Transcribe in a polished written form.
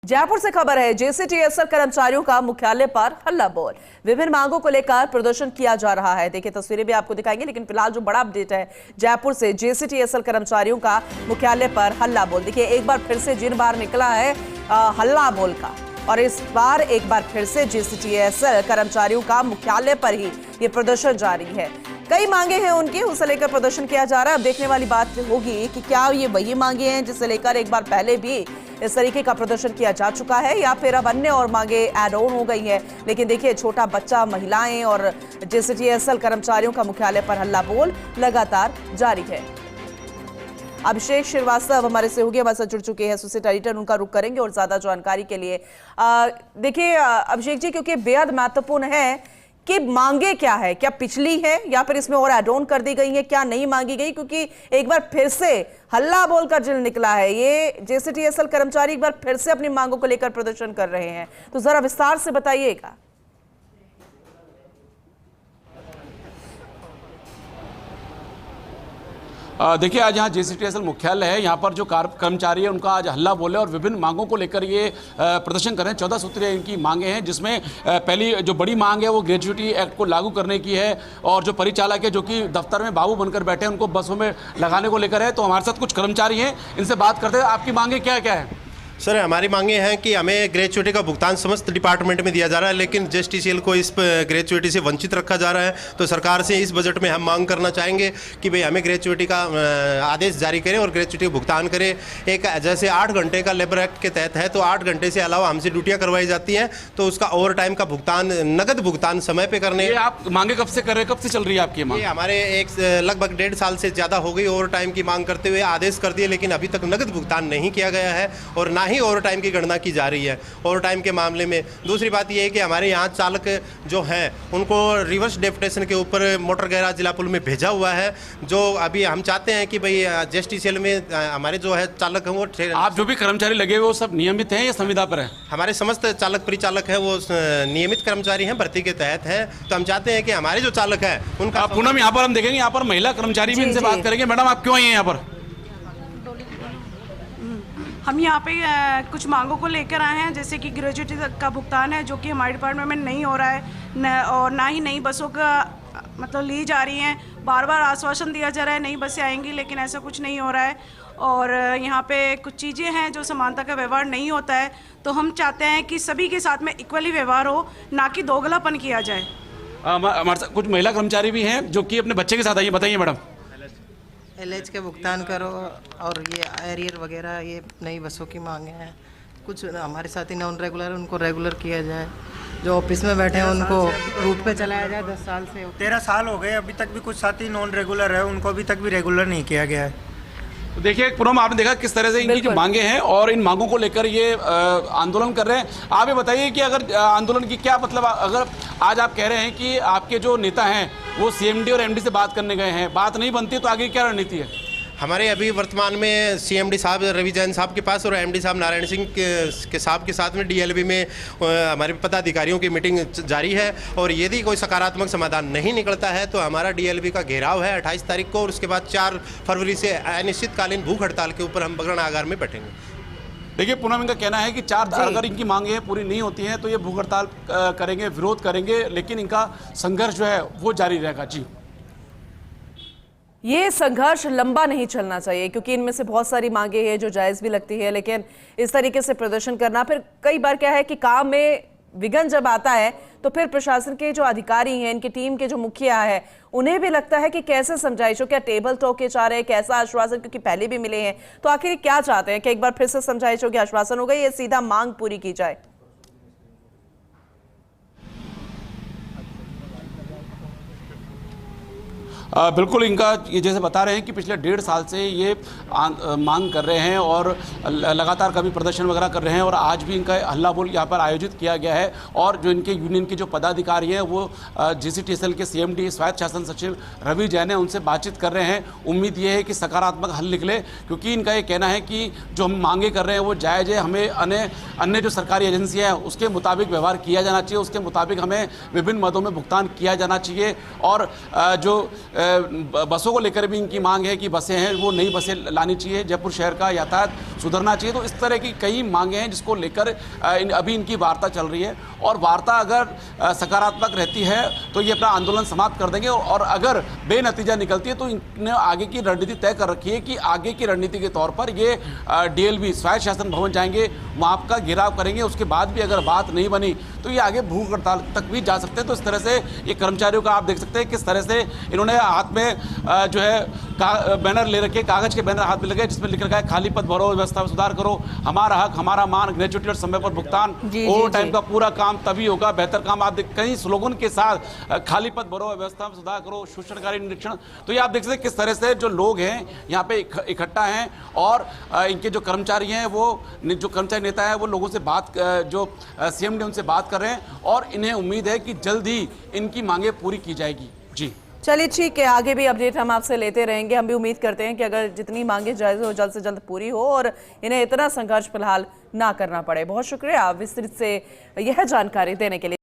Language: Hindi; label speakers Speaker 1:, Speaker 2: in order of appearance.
Speaker 1: जयपुर से खबर है, जेसीटीएसएल कर्मचारियों का मुख्यालय पर हल्ला बोल। विभिन्न मांगों को लेकर प्रदर्शन किया जा रहा है। देखिए तस्वीरें भी आपको दिखाएंगे, लेकिन फिलहाल जो बड़ा अपडेट है जयपुर से, जेसीटीएसएल कर्मचारियों का मुख्यालय पर हल्ला बोल। देखिए एक बार फिर से जिन बार निकला है हल्ला बोल का, और इस बार एक बार फिर से जेसीटीएसएल कर्मचारियों का मुख्यालय पर ही ये प्रदर्शन जारी है। कई मांगे हैं उनकी, उसे लेकर प्रदर्शन किया जा रहा है। अब देखने वाली बात होगी कि क्या ये वही मांगे हैं जिसे लेकर एक बार पहले भी इस तरीके का प्रदर्शन किया जा चुका है, या फिर अब अन्य और मांगे ऐड ऑन हो गई है। लेकिन देखिए छोटा बच्चा, महिलाएं और जेसीटीएसएल कर्मचारियों का मुख्यालय पर हल्ला बोल लगातार जारी है। अभिषेक श्रीवास्तव हमारे सहयोगी हमारे साथ जुड़ चुके हैं, एसोसिएट एडिटर, उनका रुख करेंगे और ज्यादा जानकारी के लिए। देखिए अभिषेक जी, क्योंकि बेहद महत्वपूर्ण है कि मांगे क्या है, क्या पिछली है या फिर इसमें और एड ऑन कर दी गई है, क्या नहीं मांगी गई, क्योंकि एक बार फिर से हल्ला बोलकर जिल निकला है। ये जेसीटीएसएल कर्मचारी एक बार फिर से अपनी मांगों को लेकर प्रदर्शन कर रहे हैं, तो जरा विस्तार से बताइएगा।
Speaker 2: देखिए आज यहाँ जेसीटीएसएल मुख्यालय है, यहाँ पर जो कर्मचारी है उनका आज हल्ला बोले और विभिन्न मांगों को लेकर ये प्रदर्शन कर रहे हैं। 14 सूत्रीय इनकी मांगे हैं, जिसमें पहली जो बड़ी मांग है वो ग्रेजुएटी एक्ट को लागू करने की है, और जो परिचालक है जो कि दफ्तर में बाबू बनकर बैठे हैं उनको बसों में लगाने को लेकर है। तो हमारे साथ कुछ कर्मचारी हैं, इनसे बात करते हैं। आपकी मांगे क्या क्या है?
Speaker 3: सर हमारी मांगे हैं कि हमें ग्रेजुएटी का भुगतान समस्त डिपार्टमेंट में दिया जा रहा है, लेकिन जेसीटीएसएल को इस ग्रेजुएटी से वंचित रखा जा रहा है। तो सरकार से इस बजट में हम मांग करना चाहेंगे कि भाई हमें ग्रेजुएटी का आदेश जारी करें और ग्रेजुएटी का भुगतान करें। एक जैसे 8 घंटे का लेबर एक्ट के तहत है, तो 8 घंटे से अलावा हमसे ड्यूटियाँ करवाई जाती हैं, तो उसका ओवर टाइम का भुगतान, नगद भुगतान समय पर करने।
Speaker 2: आप मांगे कब से कर रहे हैं, कब से चल रही है आपकी मांग?
Speaker 3: हमारे लगभग 1.5 साल से ज़्यादा हो गई ओवर टाइम की मांग करते हुए। आदेश कर दिए, लेकिन अभी तक नगद भुगतान नहीं किया गया है और ना ही ओवर टाइम की गणना की जा रही है। ओवर टाइम के मामले में दूसरी बात यह है कि हमारे यहाँ चालक जो हैं उनको रिवर्स डेप्यूटेशन के ऊपर मोटर गैराज जिला पुल में भेजा हुआ है, जो अभी हम चाहते हैं कि भाई जेसीटीएसएल में हमारे जो है चालक हैं वो।
Speaker 2: आप जो भी कर्मचारी लगे हुए वो सब नियमित हैं या संविदा पर है?
Speaker 3: हमारे समस्त चालक परिचालक हैं वो नियमित कर्मचारी हैं, भर्ती के तहत है। तो हम चाहते हैं कि हमारे जो चालक है उनका
Speaker 2: पूनम, यहाँ पर हम देखेंगे, यहाँ पर महिला कर्मचारी भी इनसे बात करेंगे। मैडम आप क्यों आई हैं यहाँ पर?
Speaker 4: हम यहाँ पे कुछ मांगों को लेकर आए हैं, जैसे कि ग्रेजुएटी का भुगतान है जो कि हमारे डिपार्टमेंट में नहीं हो रहा है, और ना ही नई बसों का मतलब ली जा रही हैं। बार बार आश्वासन दिया जा रहा है नई बसें आएंगी, लेकिन ऐसा कुछ नहीं हो रहा है। और यहाँ पे कुछ चीज़ें हैं जो समानता का व्यवहार नहीं होता है, तो हम चाहते हैं कि सभी के साथ में इक्वली व्यवहार हो, ना कि दोगलापन किया जाए।
Speaker 2: हमारे साथ कुछ महिला कर्मचारी भी हैं जो कि अपने बच्चे के साथ आइए। बताइए मैडम।
Speaker 5: एलएच के भुगतान करो, और ये एरियर वगैरह, ये नई बसों की मांगे हैं। कुछ हमारे साथी नॉन रेगुलर, उनको रेगुलर किया जाए। जो ऑफिस में बैठे हैं उनको रूट पे चलाया जाए। 10 साल से
Speaker 6: 13 साल हो गए, अभी तक भी कुछ साथी नॉन रेगुलर है, उनको अभी तक भी रेगुलर नहीं किया गया है।
Speaker 2: तो देखिए पूनम, आपने देखा किस तरह से इनकी जो मांगे हैं और इन मांगों को लेकर ये आंदोलन कर रहे हैं। आप ये बताइए कि अगर आंदोलन की क्या मतलब, अगर आज आप कह रहे हैं कि आपके जो नेता हैं वो सीएमडी और एमडी से बात करने गए हैं, बात नहीं बनती तो आगे क्या रणनीति है?
Speaker 3: हमारे अभी वर्तमान में सीएमडी साहब रवि जैन साहब के पास और एमडी साहब नारायण सिंह के साहब के साथ में डीएलबी में हमारे पदाधिकारियों की मीटिंग जारी है, और यदि कोई सकारात्मक समाधान नहीं निकलता है तो हमारा डीएलबी का घेराव है 28 तारीख को, और उसके बाद 4 फरवरी से अनिश्चितकालीन भूख हड़ताल के ऊपर हम बगरण आगार में बैठेंगे।
Speaker 2: देखिए पूनम, इनका कहना है कि 4 अगर इनकी मांगे पूरी नहीं होती हैं तो ये भूख हड़ताल करेंगे, विरोध करेंगे, लेकिन इनका संघर्ष जो है वो जारी रहेगा। जी,
Speaker 1: ये संघर्ष लंबा नहीं चलना चाहिए, क्योंकि इनमें से बहुत सारी मांगे हैं जो जायज भी लगती है, लेकिन इस तरीके से प्रदर्शन करना, फिर कई बार क्या है कि काम में विघ्न जब आता है तो फिर प्रशासन के जो अधिकारी हैं, इनकी टीम के जो मुखिया है, उन्हें भी लगता है कि कैसे समझाइशो, क्या टेबल टॉक के चाह रहे हैं, कैसा आश्वासन, क्योंकि पहले भी मिले हैं, तो आखिर क्या चाहते हैं कि एक बार फिर से समझाइशो के आश्वासन हो गए, ये सीधा मांग पूरी की जाए?
Speaker 2: बिल्कुल, इनका ये जैसे बता रहे हैं कि पिछले 1.5 साल से ये मांग कर रहे हैं और लगातार कभी प्रदर्शन वगैरह कर रहे हैं, और आज भी इनका हल्ला बोल यहाँ पर आयोजित किया गया है। और जो इनके यूनियन के जो पदाधिकारी हैं वो जेसीटीएसएल के सीएमडी स्वायत्त शासन सचिव रवि जैन है, उनसे बातचीत कर रहे हैं। उम्मीद ये है कि सकारात्मक हल निकले, क्योंकि इनका ये कहना है कि जो हम मांगे कर रहे हैं वो जायज़ है। हमें अन्य जो सरकारी एजेंसियाँ हैं उसके मुताबिक व्यवहार किया जाना चाहिए, उसके मुताबिक हमें विभिन्न मदों में भुगतान किया जाना चाहिए। और जो बसों को लेकर भी इनकी मांग है कि बसें हैं वो नई बसें लानी चाहिए, जयपुर शहर का यातायात सुधरना चाहिए। तो इस तरह की कई मांगे हैं जिसको लेकर अभी इनकी वार्ता चल रही है, और वार्ता अगर सकारात्मक रहती है तो ये अपना आंदोलन समाप्त कर देंगे, और अगर बेनतीजा निकलती है तो इन्होंने आगे की रणनीति तय कर रखी है कि आगे की रणनीति के तौर पर ये DLV स्वायत्त शासन भवन जाएंगे, वहाँ का घेराव करेंगे। उसके बाद भी अगर बात नहीं बनी तो ये आगे भूख हड़ताल तक भी जा सकते हैं। तो इस तरह से ये कर्मचारियों का आप देख सकते हैं किस तरह से इन्होंने हाथ में जो है बैनर ले रखे, कागज के बैनर हाथ में लगे जिसमें लिख रखा है खाली पद भरो, व्यवस्था में सुधार करो, हमारा हक हमारा मान, ग्रेच्युटी और समय पर भुगतान, ओवर टाइम का पूरा काम तभी होगा, बेहतर काम। आप कई स्लोगन के साथ खाली पद भरो, व्यवस्था में सुधार करो, शोषणकारी निरीक्षण। तो ये आप देख सकते हैं किस तरह से जो लोग हैं यहाँ पे इकट्ठा हैं, और इनके जो कर्मचारी हैं वो जो कर्मचारी नेता है वो लोगों से बात, जो CM ने उनसे बात कर रहे हैं, और इन्हें उम्मीद है कि जल्द ही इनकी मांगे पूरी की जाएगी। जी
Speaker 1: चलिए ठीक है, आगे भी अपडेट हम आपसे लेते रहेंगे। हम भी उम्मीद करते हैं कि अगर जितनी मांगे जायज़ हो जल्द से जल्द पूरी हो और इन्हें इतना संघर्ष फिलहाल ना करना पड़े। बहुत शुक्रिया विस्तृत से यह जानकारी देने के लिए।